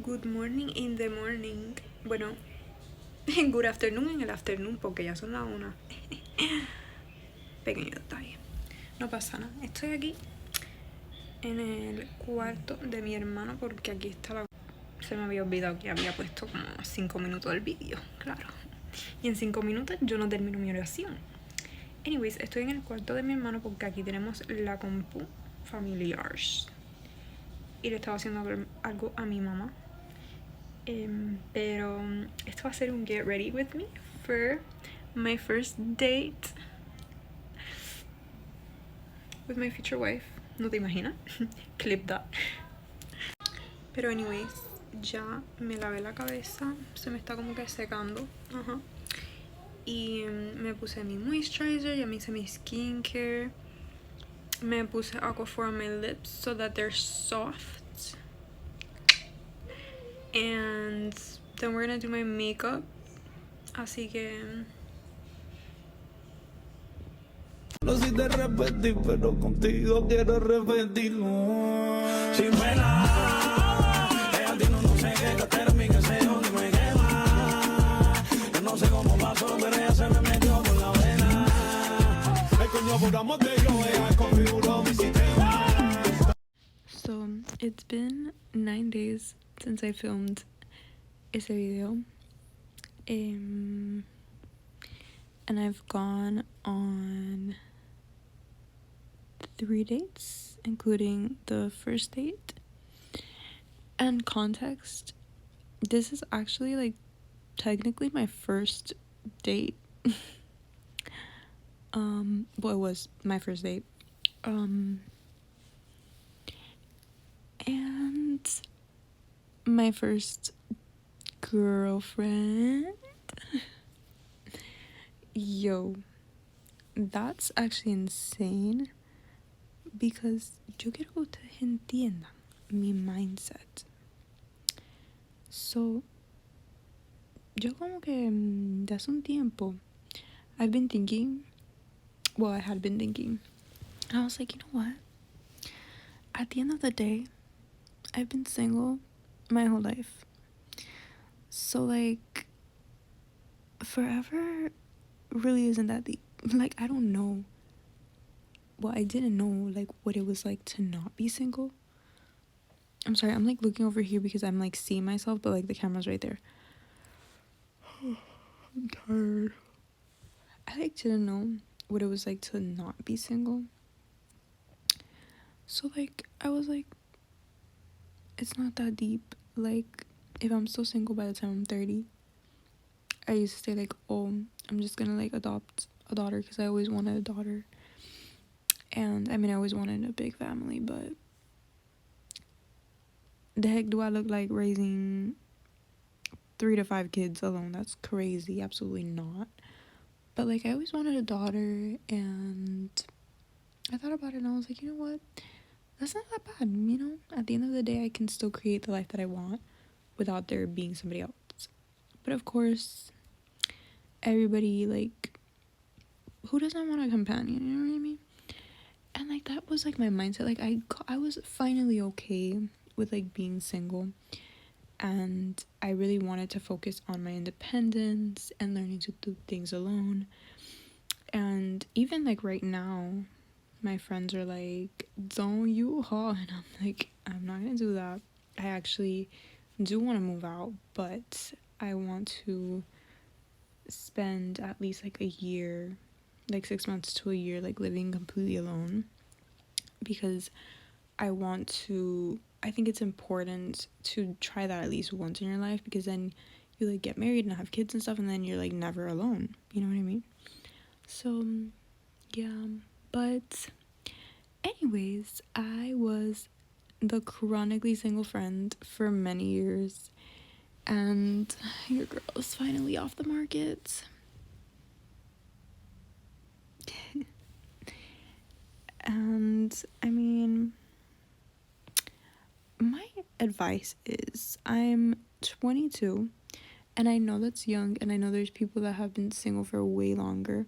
Good morning in the morning. Bueno, good afternoon en el afternoon porque ya son las 1. Pequeño detalle. No pasa nada. Estoy aquí en el cuarto de mi hermano porque aquí está la... Se me había olvidado que había puesto como 5 minutos del vídeo, claro. Y en 5 minutos yo no termino mi oración. Anyways, estoy en el cuarto de mi hermano porque aquí tenemos la compu familiar. Y le estaba haciendo algo a mi mamá. Pero esto va a ser un get ready with me for my first date with my future wife. No te imaginas. Clip that. Pero anyways, ya me lavé la cabeza. Se me está como que secando. Y me puse mi moisturizer. Ya me hice mi skincare. Me puse Aquaphor on my lips so that they're soft. And then we're gonna do my makeup. Así que... No si te repetí, pero contigo quiero repetirlo. Si me la ella tiene no sé qué, que termine que se yo que me quema. Yo no sé cómo pasó, pero ella se me metió por la vena. Ay, coño, por amor de Dios, ella configuró mi sistema. So, it's been 9 days since I filmed ese video. And I've gone on 3 dates, including the first date. And context, this is actually like technically my first date. Well, it was my first date. And my first girlfriend. Yo, that's actually insane because yo quiero que ustedes entiendan mi mindset. So, yo como que de hace un tiempo I had been thinking, and I was like, you know what? At the end of the day, I've been single my whole life. So, like, forever really isn't that deep. Like, I don't know. Well, I didn't know, like, what it was like to not be single. I'm sorry, I'm, like, looking over here because I'm, like, seeing myself, but, like, the camera's right there. I'm tired. I, like, didn't know what it was like to not be single. So, like, I was like, it's not that deep. Like, if I'm still single by the time I'm 30, I used to say, like, oh, I'm just gonna, like, adopt a daughter because I always wanted a daughter. And, I mean, I always wanted a big family, but the heck do I look like raising 3 to 5 kids alone? That's crazy. Absolutely not. But, like, I always wanted a daughter, and I thought about it, and I was like, you know what? That's not that bad, you know? At the end of the day, I can still create the life that I want without there being somebody else. But, of course, everybody, like, who doesn't want a companion, you know what I mean? And, like, that was, like, my mindset. Like, I was finally okay with, like, being single. And I really wanted to focus on my independence and learning to do things alone. And even, like, right now, my friends are like, don't you haul? And I'm like, I'm not gonna do that. I actually do want to move out, but I want to spend at least, like, a year, like 6 months to a year, like, living completely alone, because I think it's important to try that at least once in your life, because then you, like, get married and have kids and stuff, and then you're, like, never alone, you know what I mean? So, yeah, but anyways, I was the chronically single friend for many years, and your girl is finally off the market. And, I mean, my advice is, I'm 22, and I know that's young, and I know there's people that have been single for way longer.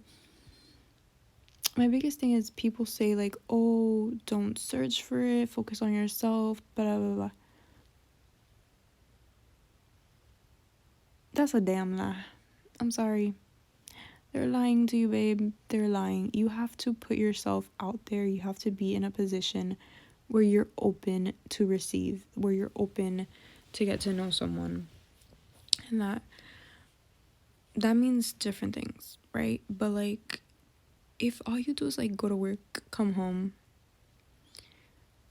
My biggest thing is people say, like, oh, don't search for it, focus on yourself, blah, blah, blah. That's a damn lie. I'm sorry. They're lying to you, babe. They're lying. You have to put yourself out there. You have to be in a position where you're open to receive, where you're open to get to know someone. And that means different things, right? But like if all you do is like go to work, come home,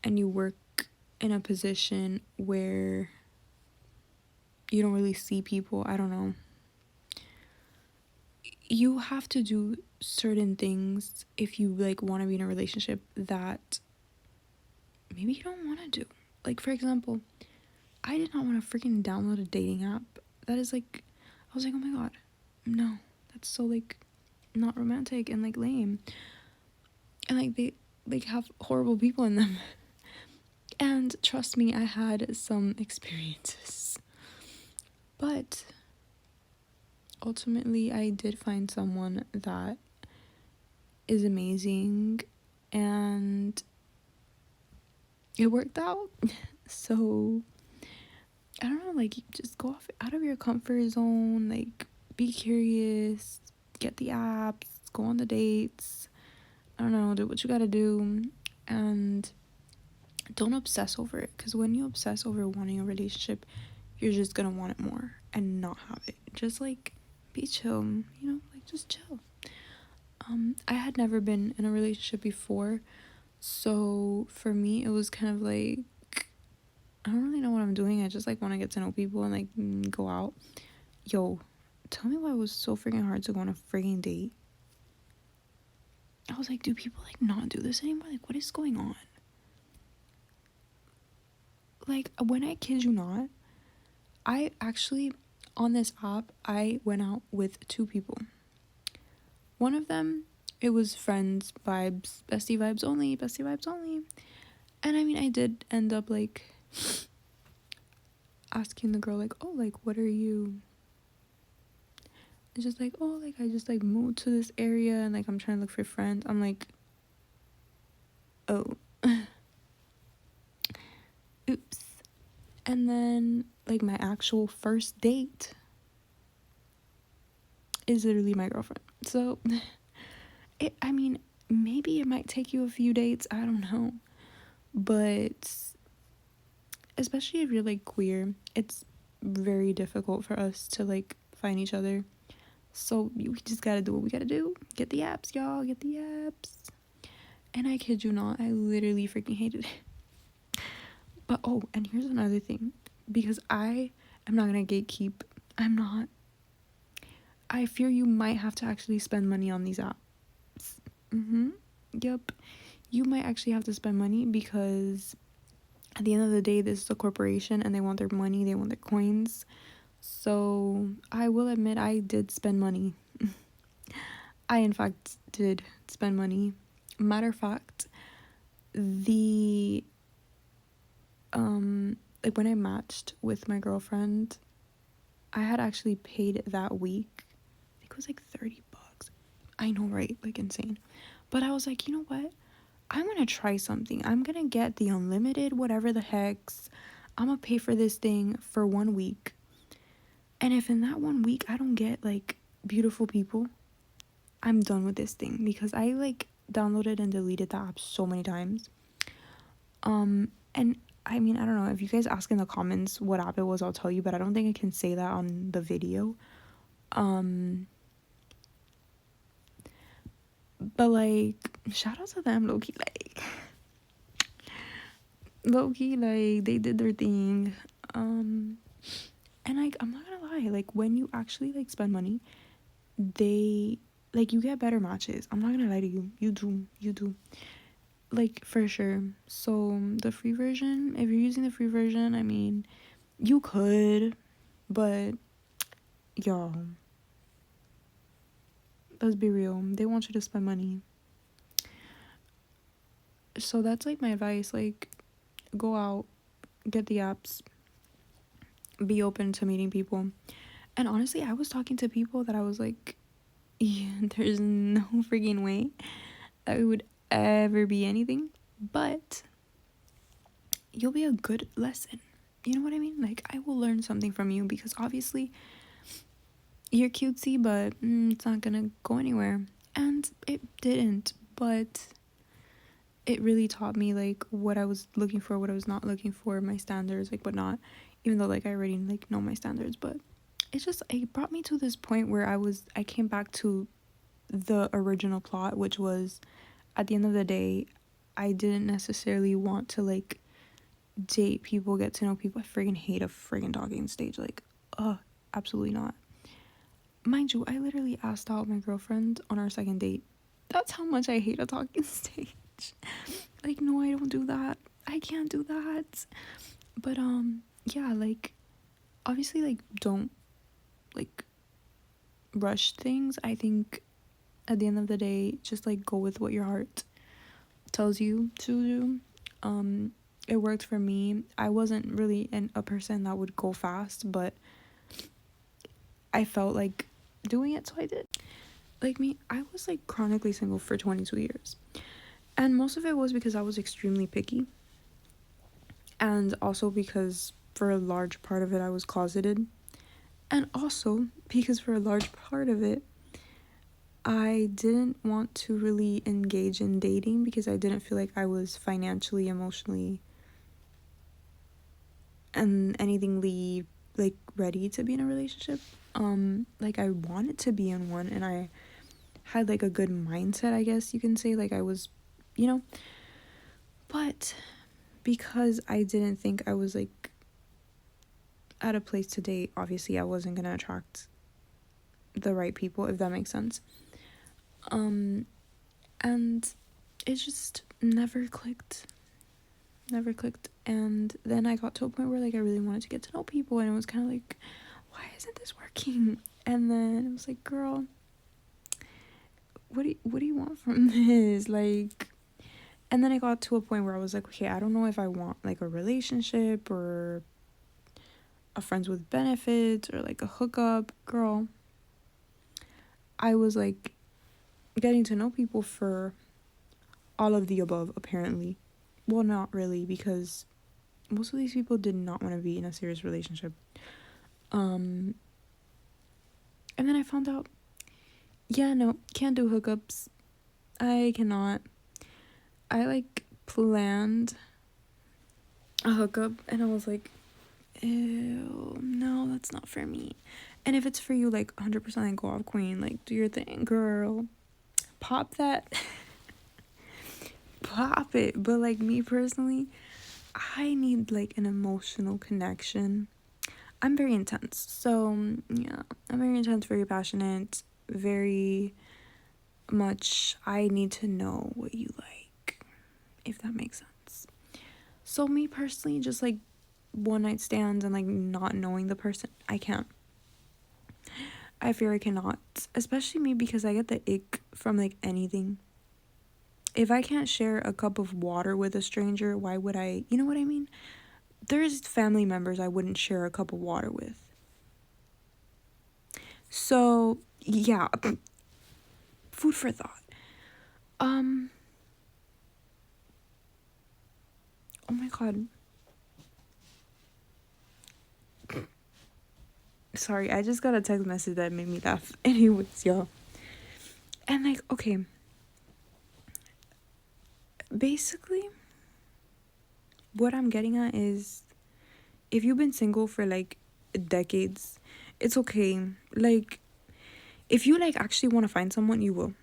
and you work in a position where you don't really see people, I don't know. You have to do certain things if you like want to be in a relationship that maybe you don't want to do. Like for example, I did not want to freaking download a dating app. That is like, I was like, oh my god, no, that's so like not romantic and like lame. And like they like have horrible people in them. And trust me, I had some experiences. But ultimately, I did find someone that is amazing and it worked out. So, I don't know, like, just go off out of your comfort zone, like, be curious, get the apps, go on the dates. I don't know, do what you gotta do. And don't obsess over it, because when you obsess over wanting a relationship, you're just gonna want it more and not have it. Just like be chill, like just chill. I had never been in a relationship before, so for me it was kind of like I don't really know what I'm doing. I just like want to get to know people and like go out. Yo, tell me why it was so freaking hard to go on a freaking date. I was like, do people like not do this anymore? Like, what is going on? Like, when I kid you not, I actually, on this app, I went out with 2 people. One of them, it was friends vibes, bestie vibes only, bestie vibes only. And I mean, I did end up like asking the girl, like, oh, like, what are you? It's just like, oh, like, I just like moved to this area and like I'm trying to look for friends. I'm like, oh, oops. And then, like, my actual first date is literally my girlfriend. So, I mean, maybe it might take you a few dates. I don't know. But especially if you're like queer, it's very difficult for us to like find each other. So we just gotta do what we gotta do. Get the apps, y'all. Get the apps. And I kid you not, I literally freaking hated it. But oh, and here's another thing. Because I am not gonna gatekeep. I'm not. I fear you might have to actually spend money on these apps. Yep. You might actually have to spend money because at the end of the day, this is a corporation and they want their money, they want their coins. So I will admit I did spend money. I in fact did spend money. Matter of fact, the like when I matched with my girlfriend, I had actually paid that week. I think it was like $30. I know, right? Like insane. But I was like, you know what? I'm gonna try something. I'm gonna get the unlimited whatever the hex. I'm gonna pay for this thing for 1 week. And if in that 1 week I don't get like beautiful people, I'm done with this thing because I like downloaded and deleted the app so many times. And I mean, I don't know if you guys ask in the comments what app it was, I'll tell you, but I don't think I can say that on the video. But like shout out to them, low-key, like they did their thing. And like I'm not gonna lie, like when you actually like spend money, they like you get better matches. I'm not gonna lie to you, you do, like for sure. So the free version, if you're using the free version, I mean you could, but y'all, let's be real, they want you to spend money. So that's like my advice, like go out, get the apps, be open to meeting people. And honestly, I was talking to people that I was like, yeah, there's no freaking way that we would ever be anything, but you'll be a good lesson. You know what I mean? Like I will learn something from you because obviously you're cutesy, but it's not gonna go anywhere. And it didn't, but it really taught me like what I was looking for, what I was not looking for, my standards, like whatnot. Even though like I already like know my standards, but it brought me to this point where I came back to the original plot, which was at the end of the day, I didn't necessarily want to like date people, get to know people. I friggin' hate a friggin' talking stage. Like, absolutely not. Mind you, I literally asked out my girlfriend on our second date. That's how much I hate a talking stage. Like, no, I don't do that. I can't do that. But yeah, like obviously like don't like rush things. I think at the end of the day, just like go with what your heart tells you to do. It worked for me. I wasn't really a person that would go fast, but I felt like doing it, so I did. Like me, I was like chronically single for 22 years. And most of it was because I was extremely picky. And also because for a large part of it, I was closeted. And also because for a large part of it, I didn't want to really engage in dating because I didn't feel like I was financially, emotionally, and anythingly like ready to be in a relationship. Like I wanted to be in one, and I had like a good mindset, I guess you can say, like I was, you know, but because I didn't think I was like at a place to date, obviously I wasn't gonna attract the right people, if that makes sense. And it just never clicked. And then I got to a point where like I really wanted to get to know people, and it was kind of like, why isn't this working? And then it was like, girl, what do you want from this? Like, and then I got to a point where I was like, okay, I don't know if I want like a relationship or a friends with benefits or like a hookup. Girl, I was like getting to know people for all of the above, apparently. Well, not really, because most of these people did not want to be in a serious relationship. And then I found out, yeah, no, can't do hookups. I cannot. I like planned a hookup, and I was like, ew, no, that's not for me. And if it's for you, like 100% like, go off, queen, like do your thing, girl. Pop that. Pop it. But like me personally, I need like an emotional connection. I'm very intense. So, yeah, I'm very intense, very passionate, very much. I need to know what you like, if that makes sense. So, me personally, just like one night stands and like not knowing the person, I can't. I fear I cannot. Especially me because I get the ick from like anything. If I can't share a cup of water with a stranger, why would I? You know what I mean? There's family members I wouldn't share a cup of water with. So, yeah, food for thought. Um, oh my god. Sorry, I just got a text message that made me laugh. Anyways, y'all. And like, okay. Basically, what I'm getting at is if you've been single for like decades, it's okay. Like, if you like actually want to find someone, you will.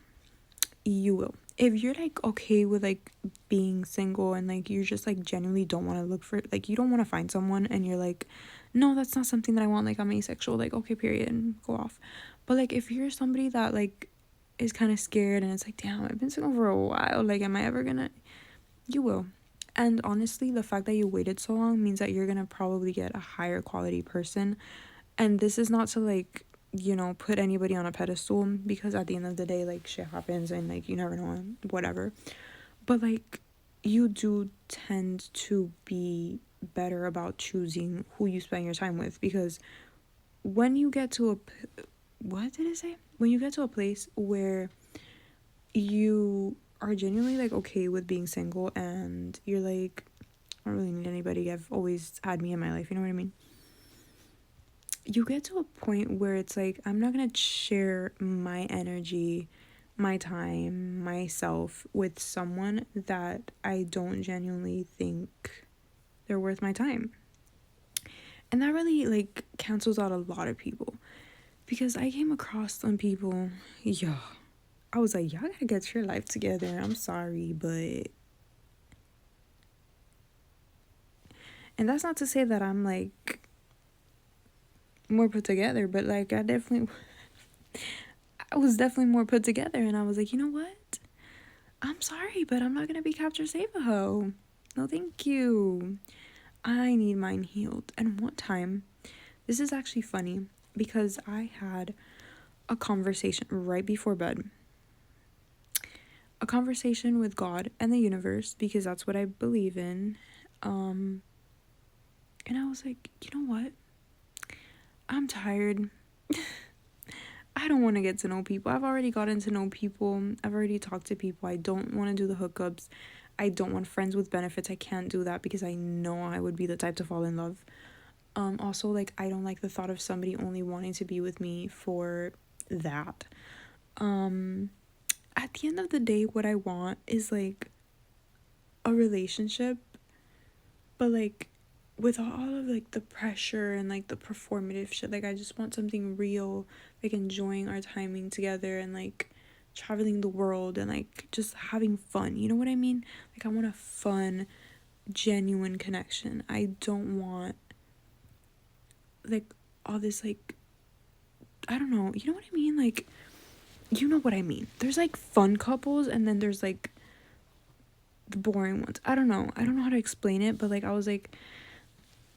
You will. If you're like okay with like being single and like you just like genuinely don't want to look for, like you don't want to find someone and you're like, no, that's not something that I want, like I'm asexual, like okay, period, and go off. But like if you're somebody that like is kind of scared and it's like, damn, I've been single for a while, like am I ever gonna, you will. And honestly, the fact that you waited so long means that you're gonna probably get a higher quality person. And this is not to like, you know, put anybody on a pedestal, because at the end of the day, like shit happens and like you never know, whatever. But like you do tend to be better about choosing who you spend your time with, because when you get to a, what did it say? When you get to a place where you are genuinely like okay with being single and you're like, I don't really need anybody, I've always had me in my life, you know what I mean? you get to a point where it's like, I'm not gonna share my energy, my time, myself with someone that I don't genuinely think they're worth my time. And that really like cancels out a lot of people, because I came across some people, yeah, I was like, y'all gotta get your life together. I'm sorry, but, and that's not to say that I'm like more put together, but like I was definitely more put together, and I was like, you know what? I'm sorry, but I'm not gonna be capture save a hoe. No, thank you. I need mine healed. And one time, this is actually funny because I had a conversation right before bed, a conversation with God and the universe, because that's what I believe in. Um, and I was like, you know what? I'm tired. I don't want to get to know people. I've already gotten to know people. I've already talked to people. I don't want to do the hookups. I don't want friends with benefits. I can't do that because I know I would be the type to fall in love. Also, like, I don't like the thought of somebody only wanting to be with me for that. Um, at the end of the day, what I want is like a relationship, but like with all of like the pressure and like the performative shit. Like, I just want something real, like enjoying our timing together and like traveling the world and like just having fun. You know what I mean? Like, I want a fun, genuine connection. I don't want like all this like, I don't know. You know what I mean? Like, you know what I mean. There's like fun couples and then there's like the boring ones. I don't know. I don't know how to explain it, but like I was like,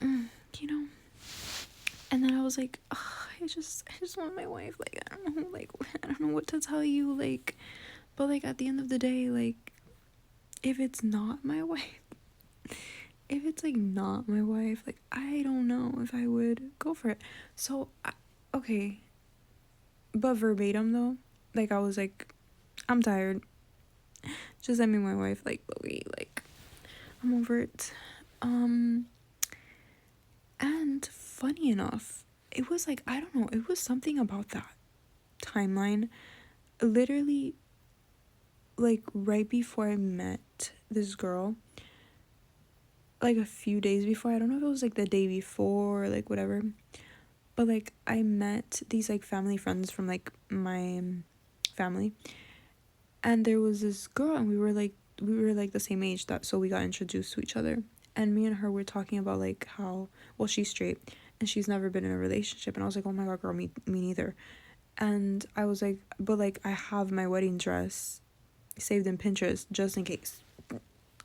you know. And then I was like, ugh, I just want my wife. Like, I don't know, like I don't know what to tell you, like, but like at the end of the day, like, if it's not my wife, if it's like not my wife, like I don't know if I would go for it. So okay, but verbatim though, like I was like, I'm tired. Just send me my wife. Like, okay, like I'm over it. Um, and funny enough, it was like, I don't know, it was something about that timeline. Literally, like right before I met this girl, like a few days before, I don't know if it was like the day before or like whatever, but like I met these like family friends from like my family, and there was this girl, and we were like the same age, that so we got introduced to each other, and me and her were talking about like how, well, she's straight and she's never been in a relationship, and I was like, oh my god, girl, me neither. And I was like, but like I have my wedding dress saved in Pinterest just in case.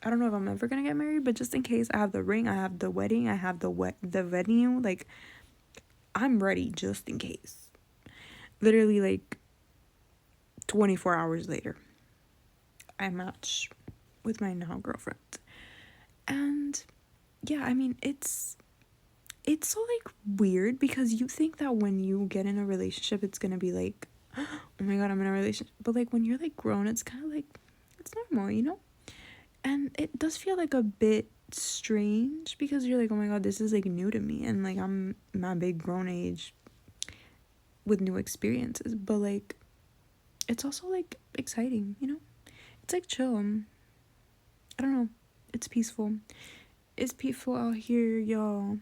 I don't know if I'm ever gonna get married, but just in case, I have the ring, I have the wedding, I have the venue, like I'm ready just in case. Literally like 24 hours later, I match with my now girlfriend. And yeah, I mean, it's so like weird, because you think that when you get in a relationship it's gonna be like, oh my god, I'm in a relationship, but like when you're like grown, it's kind of like, it's normal, you know. And it does feel like a bit strange, because you're like, oh my god, this is like new to me, and like I'm my big grown age with new experiences, but like it's also like exciting, you know. It's like chill. I don't know, it's peaceful. It's peaceful out here, y'all.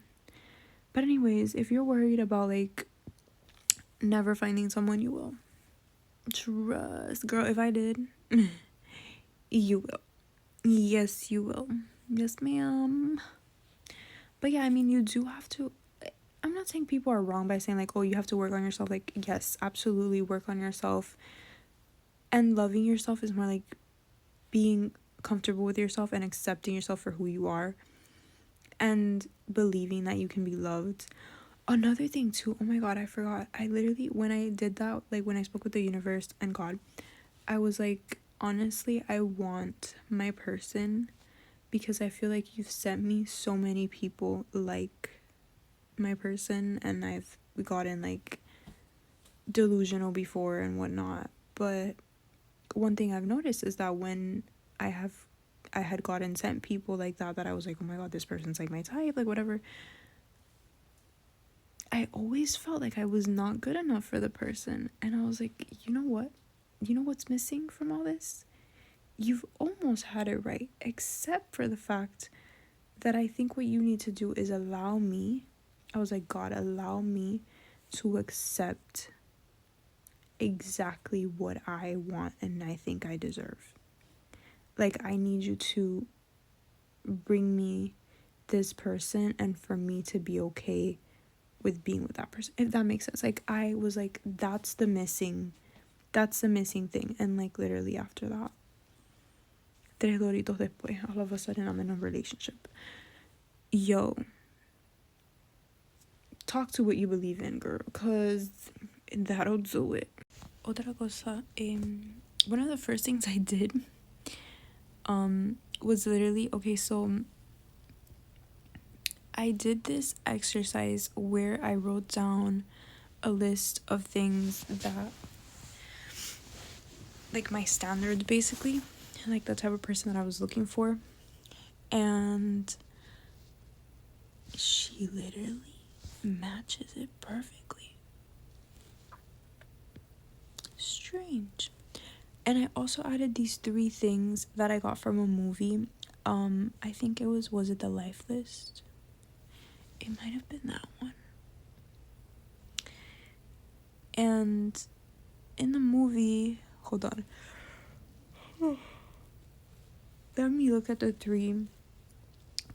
But anyways, if you're worried about like never finding someone, you will. Trust, girl. If I did, you will. Yes, you will. Yes, ma'am. But yeah, I mean, you do have to. I'm not saying people are wrong by saying like, oh, you have to work on yourself. Like, yes, absolutely work on yourself. And loving yourself is more like being comfortable with yourself and accepting yourself for who you are, and believing that you can be loved. Another thing too, oh my god, I forgot. I literally, when I did that, like when I spoke with the universe and God, I was like, honestly, I want my person, because I feel like you've sent me so many people like my person, and I've gotten like delusional before and whatnot. But one thing I've noticed is that when I had gotten sent people like that I was like, oh my god, this person's like my type, like whatever, I always felt like I was not good enough for the person. And I was like, you know what? You know what's missing from all this? You've almost had it right, except for the fact that I think what you need to do is allow me. I was like, God, allow me to accept exactly what I want and I think I deserve. Like, I need you to bring me this person and for me to be okay with being with that person, if that makes sense. Like, I was like, that's the missing thing. And like literally after that, tres doritos después, all of a sudden I'm in a relationship. Yo, talk to what you believe in, girl, because that'll do it. Otra cosa, one of the first things I did was literally, okay, so I did this exercise where I wrote down a list of things that, like, my standards basically, and like the type of person that I was looking for. And she literally matches it perfectly. Strange. And I also added these 3 things that I got from a movie. I think it was it The Life List? It might have been that one. And in the movie, hold on. Let me look at the 3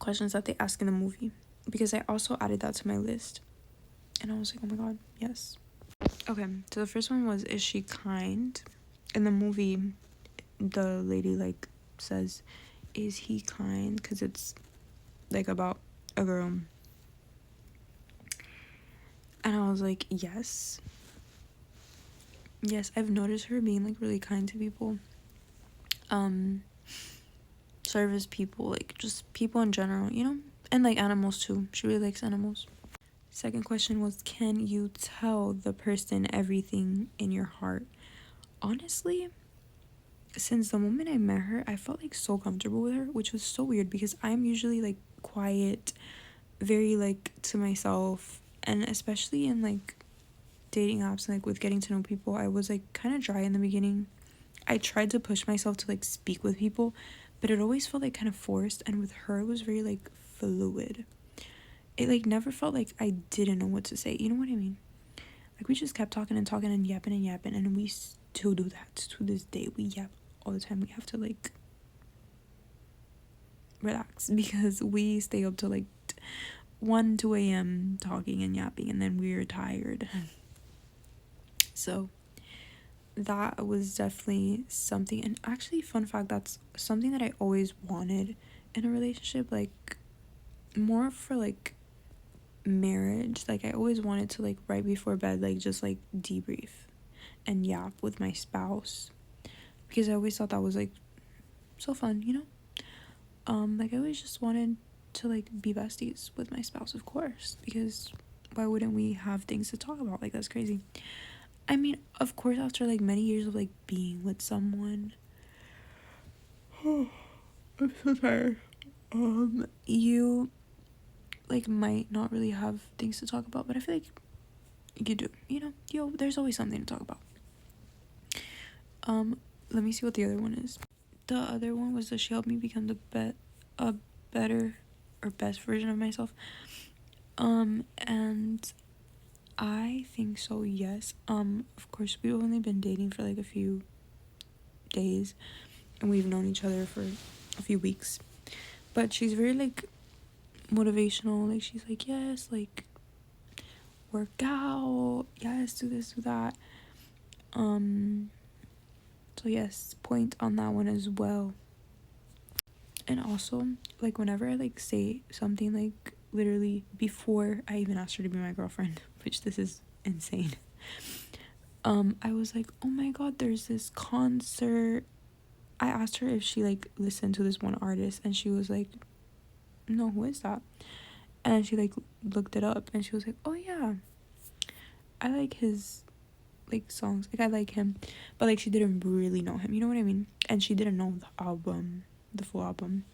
questions that they ask in the movie, because I also added that to my list. And I was like, oh my god, yes. Okay, so the first one was, is she kind? In the movie, the lady like says, is he kind? Because it's like about a girl. And I was like, yes, I've noticed her being like really kind to people, service people, like just people in general, you know, and like animals too. She really likes animals. Second question was, can you tell the person everything in your heart? Honestly, since the moment I met her, I felt like so comfortable with her, which was so weird because I'm usually like quiet, very like to myself, and especially in like dating apps and like with getting to know people, I was like kind of dry in the beginning. I tried to push myself to like speak with people, but it always felt like kind of forced, and with her it was very like fluid. It like never felt like I didn't know what to say, you know what I mean? Like, we just kept talking and talking and yapping, and we still do that to this day. We yap all the time. We have to like relax because we stay up till like 1-2 a.m. talking and yapping, and then we're tired. So that was definitely something. And actually, fun fact, that's something that I always wanted in a relationship, like more for like marriage. Like, I always wanted to like right before bed, like just like debrief and yap with my spouse, because I always thought that was like so fun, you know. Like, I always just wanted to like be besties with my spouse, of course, because why wouldn't we have things to talk about? Like, that's crazy. I mean, of course, after like many years of like being with someone, I'm so tired. You like might not really have things to talk about, but I feel like you do, you know. There's always something to talk about. Let me see what the other one is. The other one was that she helped me become a better or best version of myself. And I think so, yes. Of course, we've only been dating for like a few days, and we've known each other for a few weeks. But she's very like motivational. Like, she's like, yes, like work out, yes, do this, do that. So yes, point on that one as well. And also, like, whenever I like say something, like literally before I even asked her to be my girlfriend, which this is insane, I was like, oh my god, there's this concert. I asked her if she like listened to this one artist, and she was like, no, who is that? And she like looked it up, and she was like, oh yeah, I like his like songs, like I like him, but like she didn't really know him, you know what I mean? And she didn't know the full album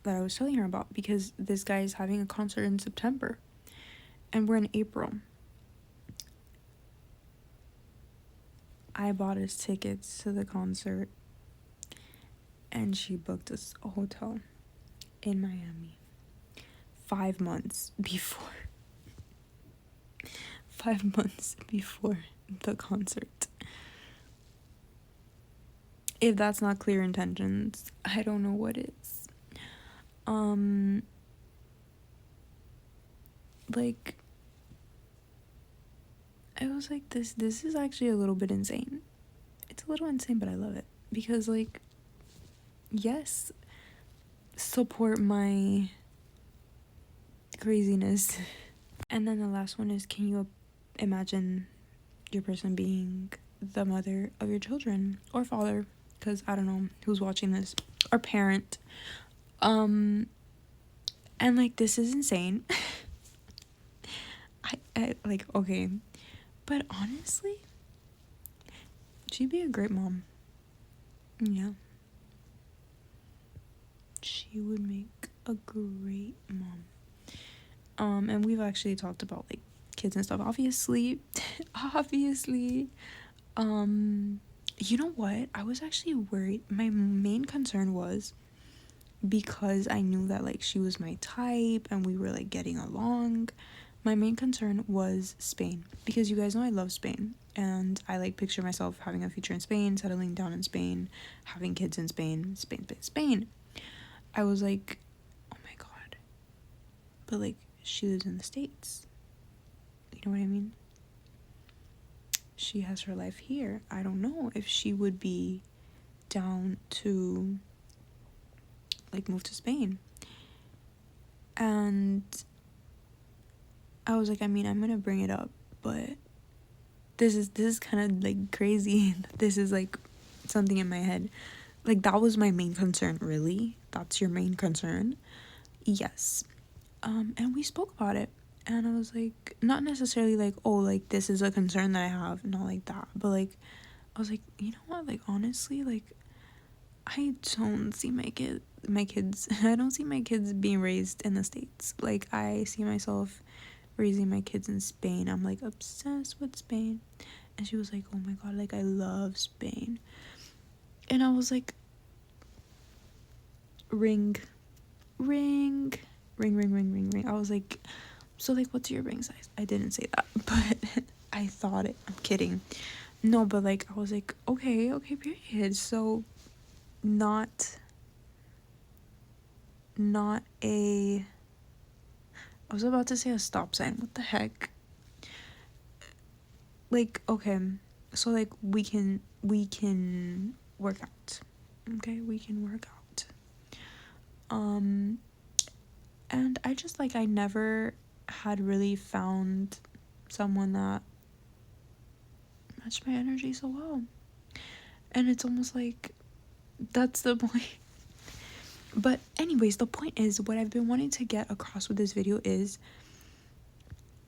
that I was telling her about, because this guy is having a concert in September. and we're in April. I bought us tickets to the concert, and she booked us a hotel in Miami 5 months before 5 months before the concert. If that's not clear intentions, I don't know what is. Like, I was like, this is actually a little bit insane. It's a little insane, but I love it because, like, yes, support my craziness. And then the last one is, can you imagine your person being the mother of your children or father, because I don't know who's watching this, or parent, and like, this is insane. I like, okay, but honestly, she'd be a great mom. Yeah, she would make a great mom. And we've actually talked about like kids and stuff, obviously. Obviously. You know what, I was actually worried. My main concern was, because I knew that like she was my type and we were like getting along, my main concern was Spain, because you guys know I love Spain and I like picture myself having a future in Spain, settling down in Spain, having kids in Spain. I was like, oh my god, but like, she lives in the States, you know what I mean? She has her life here. I don't know if she would be down to like move to Spain. And I was like, I mean, I'm gonna bring it up, but this is kind of like crazy. This is like something in my head. Like, that was my main concern. Really? That's your main concern? Yes. And we spoke about it, and I was like, not necessarily like, oh, like, this is a concern that I have, not like that, but like, I was like, you know what, like, honestly, like, I don't see my kids I don't see my kids being raised in the States. Like, I see myself raising my kids in Spain. I'm like obsessed with Spain. And she was like, oh my god, like, I love Spain. And I was like, ring, ring, ring, ring, ring, ring, ring. I was like, so like, what's your ring size? I didn't say that, but I thought it. I'm kidding. No, but like, I was like, okay, period. So not a, I was about to say a stop sign. What the heck? Like, okay, so like, we can work out. Okay, we can work out. And I just, like, I never had really found someone that matched my energy so well. And it's almost like that's the point. But anyways, the point is, what I've been wanting to get across with this video is,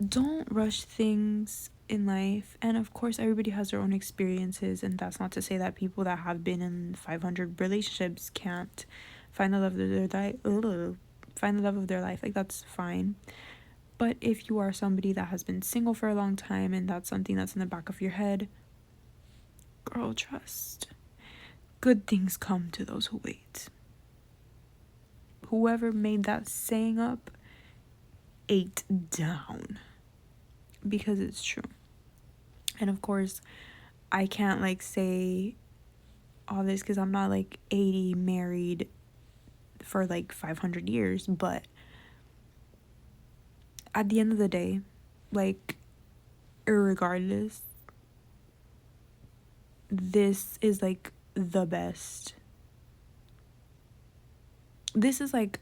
don't rush things in life. And of course, everybody has their own experiences, and that's not to say that people that have been in 500 relationships can't find the love of their life. Like, that's fine. But if you are somebody that has been single for a long time and that's something that's in the back of your head, girl, trust, good things come to those who wait. Whoever made that saying up ate down, because it's true. And of course, I can't like say all this because I'm not like 80, married for like 500 years, but at the end of the day, like, irregardless, this is like the best. This is like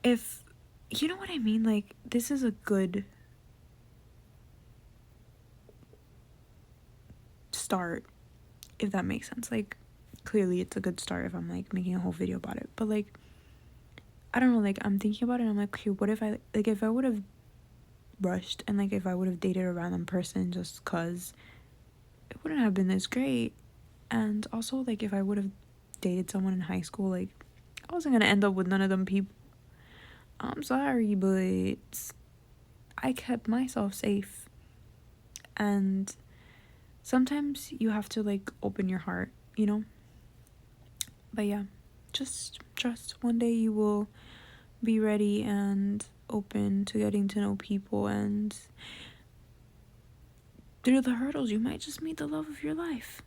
if you know what I mean, like, this is a good start, if that makes sense. Like, clearly it's a good start if I'm like making a whole video about it, but like, I don't know, like, I'm thinking about it and I'm like, okay, what if I, like, if I would have rushed and like if I would have dated a random person just cause, it wouldn't have been this great. And also, like, if I would have dated someone in high school, like, I wasn't gonna end up with none of them people. I'm sorry, but I kept myself safe. And sometimes you have to like open your heart, you know? But yeah, just trust one day you will be ready and open to getting to know people, and through the hurdles you might just meet the love of your life.